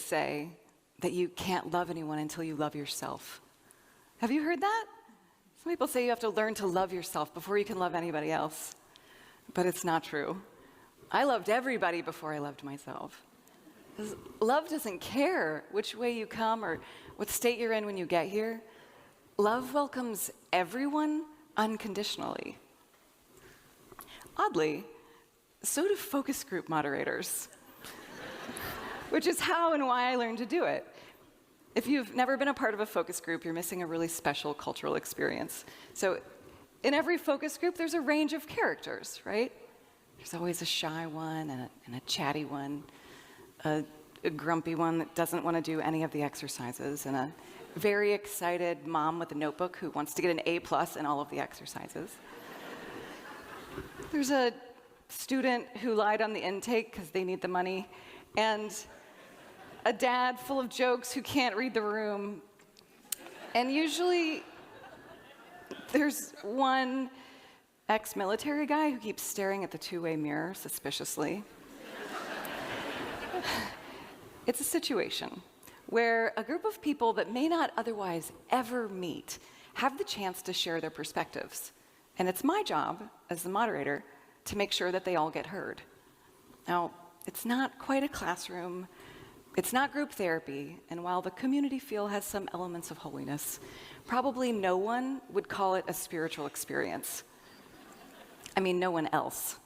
say that you can't love anyone until you love yourself. Have you heard that? Some people say you have to learn to love yourself before you can love anybody else. But it's not true. I loved everybody before I loved myself. 'Cause love doesn't care which way you come or what state you're in when you get here. Love welcomes everyone unconditionally. Oddly, so do focus group moderators, which is how and why I learned to do it. If you've never been a part of a focus group, you're missing a really special cultural experience. So in every focus group, there's a range of characters, right? There's always a shy one and a chatty one, a grumpy one that doesn't want to do any of the exercises, and a very excited mom with a notebook who wants to get an A+ in all of the exercises. There's a student who lied on the intake because they need the money, and a dad full of jokes who can't read the room. And usually there's one ex-military guy who keeps staring at the two-way mirror suspiciously. It's a situation where a group of people that may not otherwise ever meet have the chance to share their perspectives. And it's my job as the moderator to make sure that they all get heard. Now, it's not quite a classroom, it's not group therapy, and while the community feel has some elements of holiness, probably no one would call it a spiritual experience. I mean, no one else.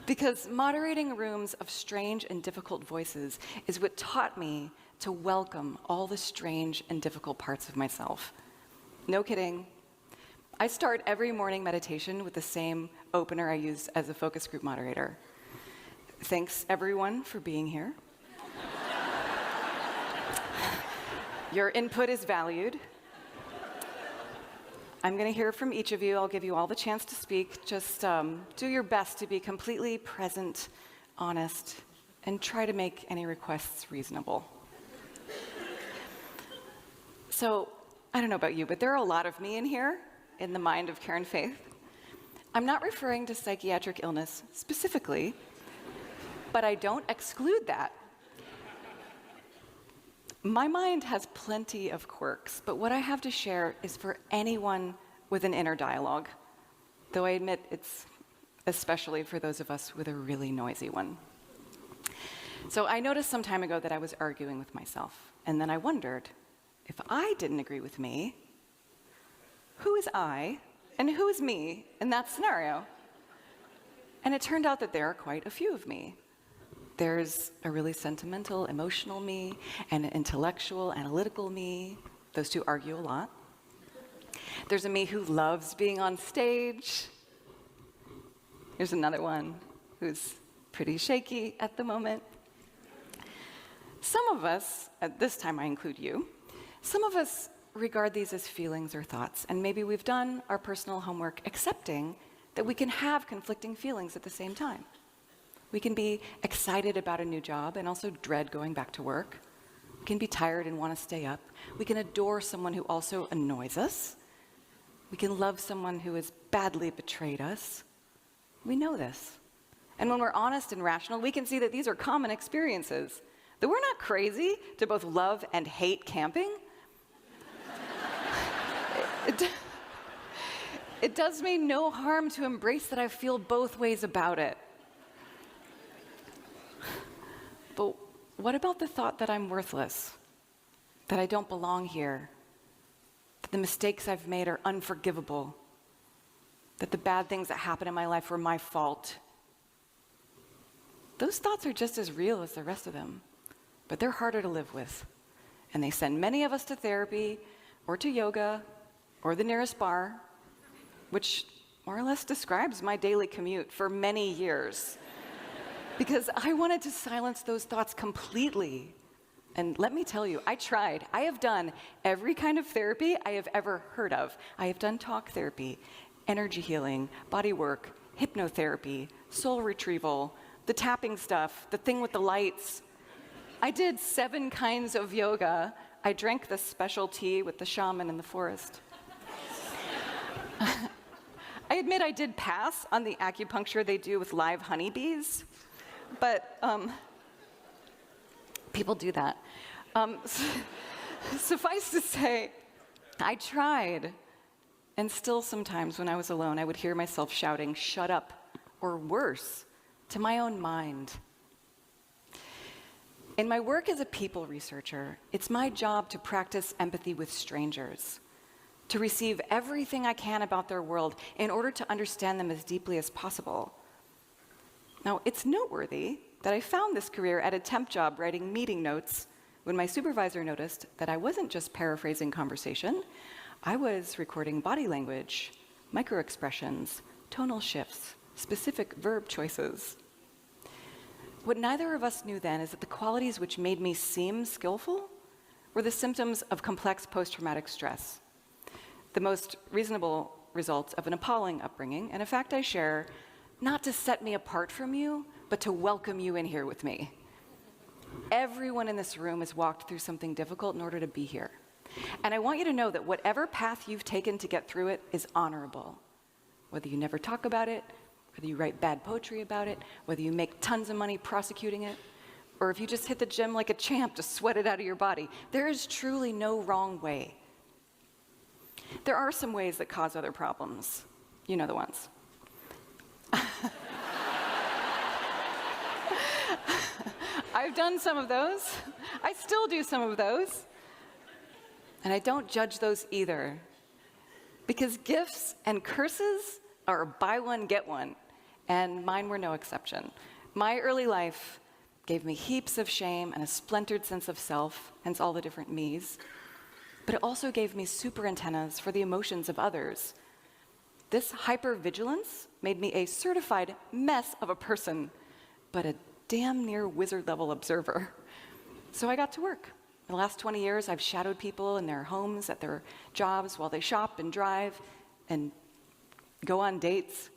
Because moderating rooms of strange and difficult voices is what taught me to welcome all the strange and difficult parts of myself. No kidding. I start every morning meditation with the same opener I use as a focus group moderator. Thanks, everyone, for being here. Your input is valued. I'm going to hear from each of you. I'll give you all the chance to speak. Just do your best to be completely present, honest, and try to make any requests reasonable. So, I don't know about you, but there are a lot of me in here, in the mind of Karen Faith. I'm not referring to psychiatric illness specifically, but I don't exclude that. My mind has plenty of quirks, but what I have to share is for anyone with an inner dialogue, though I admit it's especially for those of us with a really noisy one. So I noticed some time ago that I was arguing with myself, and then I wondered, if I didn't agree with me, who is I and who is me in that scenario? And it turned out that there are quite a few of me. There's a really sentimental, emotional me, and an intellectual, analytical me. Those two argue a lot. There's a me who loves being on stage. There's another one who's pretty shaky at the moment. Some of us, at this time I include you, some of us regard these as feelings or thoughts, and maybe we've done our personal homework accepting that we can have conflicting feelings at the same time. We can be excited about a new job and also dread going back to work. We can be tired and want to stay up. We can adore someone who also annoys us. We can love someone who has badly betrayed us. We know this. And when we're honest and rational, we can see that these are common experiences, that we're not crazy to both love and hate camping. It does me no harm to embrace that I feel both ways about it. But what about the thought that I'm worthless, that I don't belong here, that the mistakes I've made are unforgivable, that the bad things that happen in my life were my fault? Those thoughts are just as real as the rest of them, but they're harder to live with. And they send many of us to therapy, or to yoga, or the nearest bar, which more or less describes my daily commute for many years. Because I wanted to silence those thoughts completely. And let me tell you, I tried. I have done every kind of therapy I have ever heard of. I have done talk therapy, energy healing, body work, hypnotherapy, soul retrieval, the tapping stuff, the thing with the lights. I did 7 kinds of yoga. I drank the special tea with the shaman in the forest. I admit I did pass on the acupuncture they do with live honeybees. But People do that. Suffice to say, I tried, and still sometimes when I was alone, I would hear myself shouting, "Shut up," or worse, to my own mind. In my work as a people researcher, it's my job to practice empathy with strangers, to receive everything I can about their world in order to understand them as deeply as possible. Now, it's noteworthy that I found this career at a temp job writing meeting notes when my supervisor noticed that I wasn't just paraphrasing conversation, I was recording body language, microexpressions, tonal shifts, specific verb choices. What neither of us knew then is that the qualities which made me seem skillful were the symptoms of complex post-traumatic stress, the most reasonable results of an appalling upbringing, and a fact I share, not to set me apart from you, but to welcome you in here with me. Everyone in this room has walked through something difficult in order to be here. And I want you to know that whatever path you've taken to get through it is honorable. Whether you never talk about it, whether you write bad poetry about it, whether you make tons of money prosecuting it, or if you just hit the gym like a champ to sweat it out of your body, there is truly no wrong way. There are some ways that cause other problems. You know the ones. I've done some of those. I still do some of those. And I don't judge those either. Because gifts and curses are buy one, get one. And mine were no exception. My early life gave me heaps of shame and a splintered sense of self, hence all the different me's. But it also gave me super antennas for the emotions of others. This hypervigilance made me a certified mess of a person, but a damn near wizard-level observer. So I got to work. In the last 20 years, I've shadowed people in their homes, at their jobs, while they shop and drive and go on dates.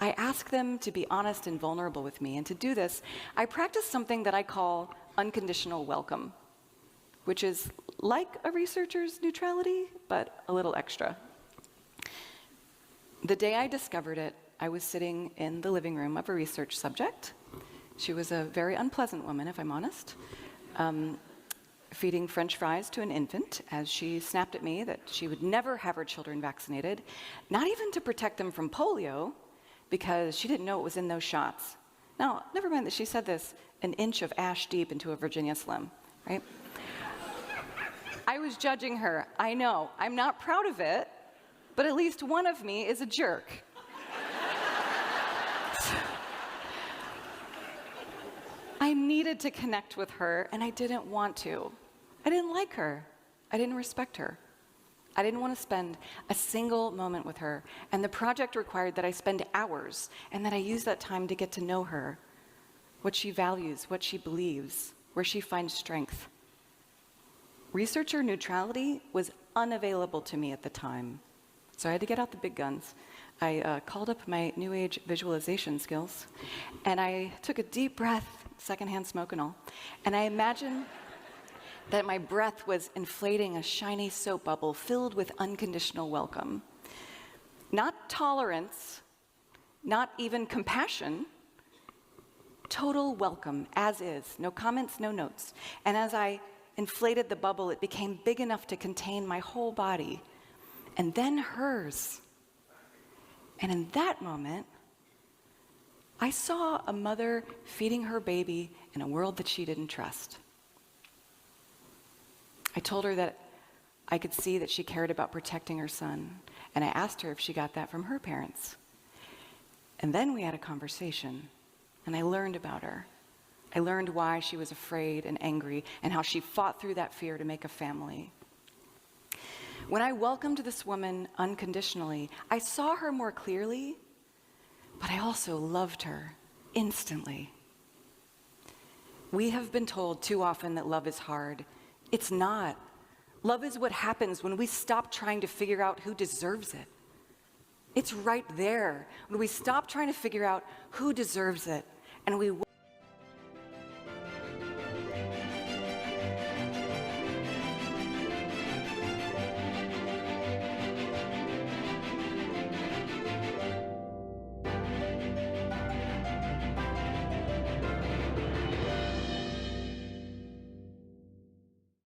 I ask them to be honest and vulnerable with me, and to do this, I practice something that I call unconditional welcome, which is like a researcher's neutrality, but a little extra. The day I discovered it, I was sitting in the living room of a research subject. She was a very unpleasant woman, if I'm honest, feeding French fries to an infant as she snapped at me that she would never have her children vaccinated, not even to protect them from polio, because she didn't know what was in those shots. Now, never mind that she said this an inch of ash deep into a Virginia Slim, right? I was judging her. I know, I'm not proud of it, but at least one of me is a jerk. I needed to connect with her, and I didn't want to. I didn't like her. I didn't respect her. I didn't want to spend a single moment with her, and the project required that I spend hours, and that I use that time to get to know her, what she values, what she believes, where she finds strength. Researcher neutrality was unavailable to me at the time, so I had to get out the big guns. I called up my New Age visualization skills, and I took a deep breath, secondhand smoke and all, and I imagined that my breath was inflating a shiny soap bubble filled with unconditional welcome. Not tolerance, not even compassion, total welcome, as is, no comments, no notes. And as I inflated the bubble, it became big enough to contain my whole body, and then hers. And in that moment, I saw a mother feeding her baby in a world that she didn't trust. I told her that I could see that she cared about protecting her son, and I asked her if she got that from her parents. And then we had a conversation, and I learned about her. I learned why she was afraid and angry, and how she fought through that fear to make a family. When I welcomed this woman unconditionally, I saw her more clearly, but I also loved her instantly. We have been told too often that love is hard. It's not. Love is what happens when we stop trying to figure out who deserves it. It's right there, when we stop trying to figure out who deserves it, and we